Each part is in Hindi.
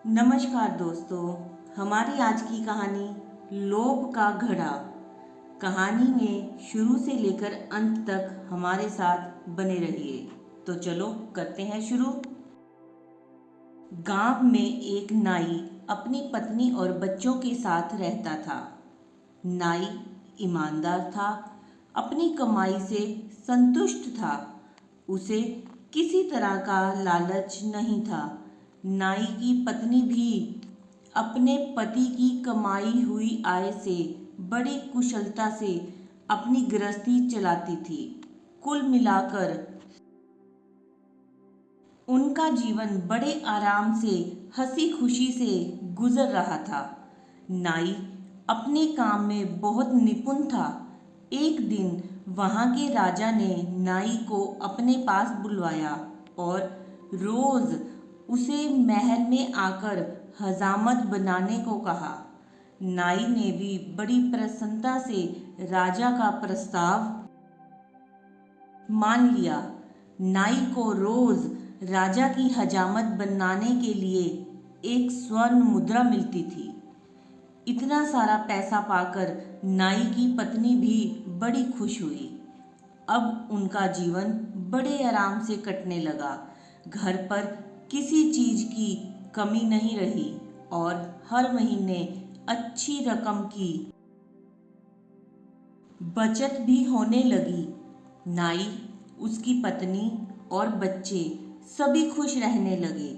नमस्कार दोस्तों। हमारी आज की कहानी लोभ का घड़ा। कहानी में शुरू से लेकर अंत तक हमारे साथ बने रहिए। तो चलो करते हैं शुरू। गांव में एक नाई अपनी पत्नी और बच्चों के साथ रहता था। नाई ईमानदार था, अपनी कमाई से संतुष्ट था। उसे किसी तरह का लालच नहीं था। नाई की पत्नी भी अपने पति की कमाई हुई आय से बड़ी कुशलता से अपनी गृहस्थी चलाती थी। कुल मिलाकर उनका जीवन बड़े आराम से हंसी खुशी से गुजर रहा था। नाई अपने काम में बहुत निपुण था। एक दिन वहां के राजा ने नाई को अपने पास बुलवाया और रोज उसे महल में आकर हजामत बनाने को कहा। नाई ने भी बड़ी प्रसन्नता से राजा का प्रस्ताव मान लिया। नाई को रोज राजा की हजामत बनाने के लिए एक स्वर्ण मुद्रा मिलती थी। इतना सारा पैसा पाकर नाई की पत्नी भी बड़ी खुश हुई। अब उनका जीवन बड़े आराम से कटने लगा। घर पर किसी चीज की कमी नहीं रही और हर महीने अच्छी रकम की बचत भी होने लगी। नाई, उसकी पत्नी और बच्चे सभी खुश रहने लगे।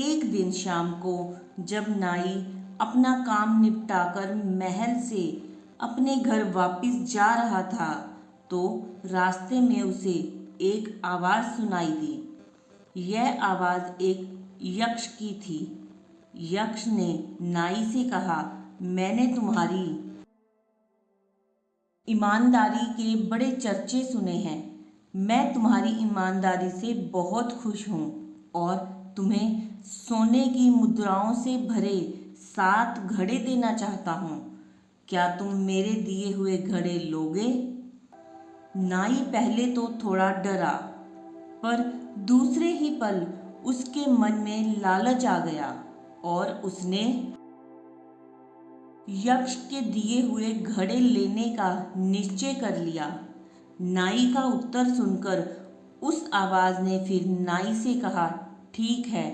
एक दिन शाम को जब नाई अपना काम निपटाकर महल से अपने घर वापस जा रहा था तो रास्ते में उसे एक आवाज सुनाई दी। यह आवाज एक यक्ष की थी। यक्ष ने नाई से कहा, मैंने तुम्हारी ईमानदारी के बड़े चर्चे सुने हैं। मैं तुम्हारी ईमानदारी से बहुत खुश हूँ और तुम्हें सोने की मुद्राओं से भरे 7 घड़े देना चाहता हूँ। क्या तुम मेरे दिए हुए घड़े लोगे? नाई पहले तो थोड़ा डरा, पर दूसरे ही पल उसके मन में लालच आ गया और उसने यक्ष के दिए हुए घड़े लेने का निश्चय कर लिया। नाई का उत्तर सुनकर उस आवाज ने फिर नाई से कहा, ठीक है,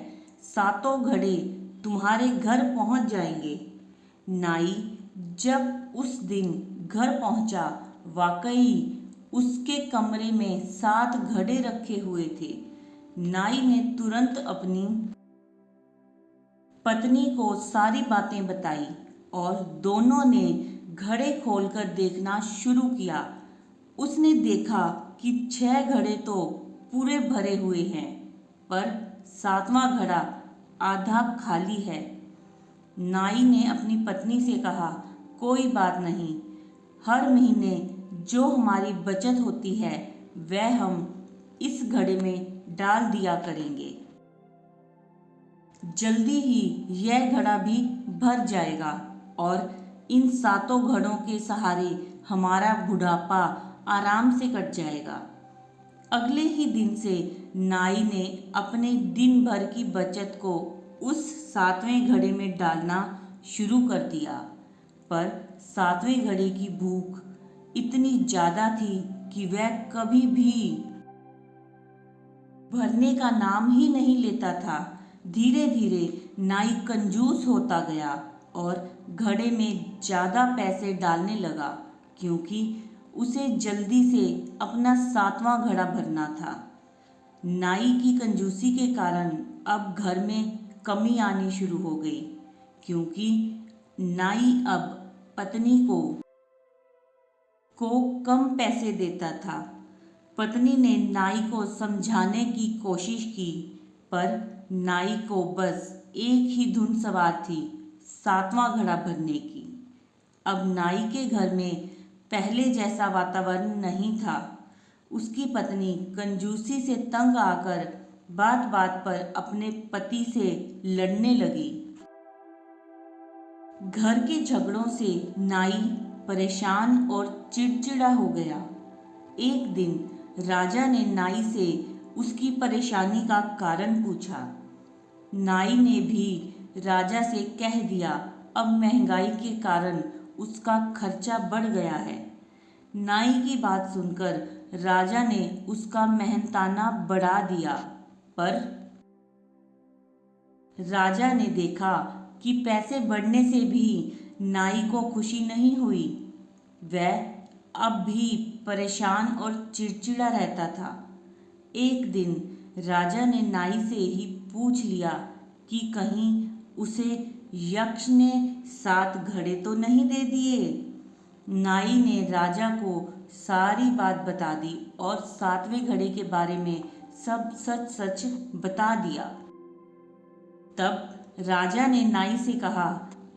7 घड़े तुम्हारे घर पहुंच जाएंगे। नाई जब उस दिन घर पहुंचा, वाकई उसके कमरे में 7 घड़े रखे हुए थे। नाई ने तुरंत अपनी पत्नी को सारी बातें बताई और दोनों ने घड़े खोलकर देखना शुरू किया। उसने देखा कि 6 घड़े तो पूरे भरे हुए हैं, पर 7वां घड़ा आधा खाली है। नाई ने अपनी पत्नी से कहा, कोई बात नहीं, हर महीने जो हमारी बचत होती है वह हम इस घड़े में डाल दिया करेंगे। जल्दी ही यह घड़ा भी भर जाएगा और इन 7 घड़ों के सहारे हमारा बुढ़ापा आराम से कट जाएगा। अगले ही दिन से नाई ने अपने दिन भर की बचत को उस 7वें घड़े में डालना शुरू कर दिया। पर 7वें घड़े की भूख इतनी ज्यादा थी कि वह कभी भी भरने का नाम ही नहीं लेता था। धीरे धीरे नाई कंजूस होता गया और घड़े में ज्यादा पैसे डालने लगा, क्योंकि उसे जल्दी से अपना 7वां घड़ा भरना था। नाई की कंजूसी के कारण अब घर में कमी आनी शुरू हो गई, क्योंकि नाई अब पत्नी को कम पैसे देता था। पत्नी ने नाई को समझाने की कोशिश की, पर नाई को बस एक ही धुन सवार थी, 7वां घड़ा भरने की। अब नाई के घर में पहले जैसा वातावरण नहीं था। उसकी पत्नी कंजूसी से तंग आकर बात बात पर अपने पति से लड़ने लगी। घर के झगड़ों से नाई परेशान और चिड़चिड़ा हो गया। एक दिन राजा ने नाई से उसकी परेशानी का कारण पूछा। नाई ने भी राजा से कह दिया अब महंगाई के कारण उसका खर्चा बढ़ गया है। नाई की बात सुनकर राजा ने उसका मेहनताना बढ़ा दिया, पर राजा ने देखा कि पैसे बढ़ने से भी नाई को खुशी नहीं हुई। वह अब भी परेशान और चिड़चिड़ा रहता था। एक दिन राजा ने नाई से ही पूछ लिया कि कहीं उसे यक्ष ने 7 घड़े तो नहीं दे दिए। नाई ने राजा को सारी बात बता दी और 7वें घड़े के बारे में सब सच सच बता दिया। तब राजा ने नाई से कहा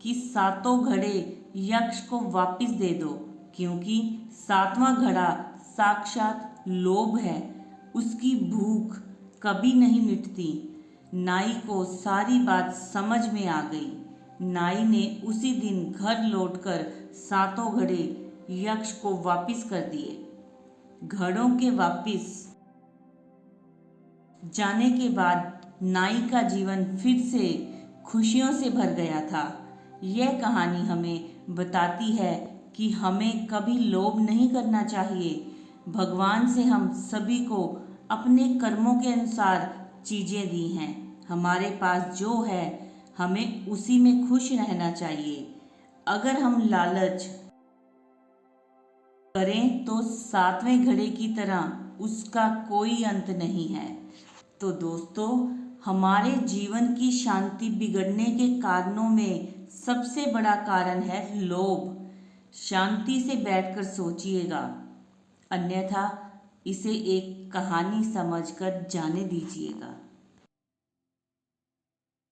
कि 7 घड़े यक्ष को वापस दे दो, क्योंकि 7वां घड़ा साक्षात लोभ है, उसकी भूख कभी नहीं मिटती। नाई को सारी बात समझ में आ गई। नाई ने उसी दिन घर लौटकर 7 घड़े यक्ष को वापस कर दिए। घड़ों के वापस जाने के बाद नाई का जीवन फिर से खुशियों से भर गया था। यह कहानी हमें बताती है कि हमें कभी लोभ नहीं करना चाहिए। भगवान से हम सभी को अपने कर्मों के अनुसार चीज़ें दी हैं। हमारे पास जो है हमें उसी में खुश रहना चाहिए। अगर हम लालच करें तो 7वें घड़े की तरह उसका कोई अंत नहीं है। तो दोस्तों, हमारे जीवन की शांति बिगड़ने के कारणों में सबसे बड़ा कारण है लोभ। शांति से बैठकर सोचिएगा, अन्यथा इसे एक कहानी समझकर जाने दीजिएगा।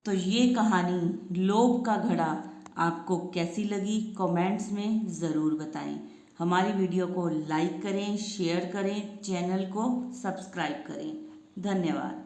तो ये कहानी लोभ का घड़ा आपको कैसी लगी कमेंट्स में ज़रूर बताएं। हमारी वीडियो को लाइक करें, शेयर करें, चैनल को सब्सक्राइब करें। धन्यवाद।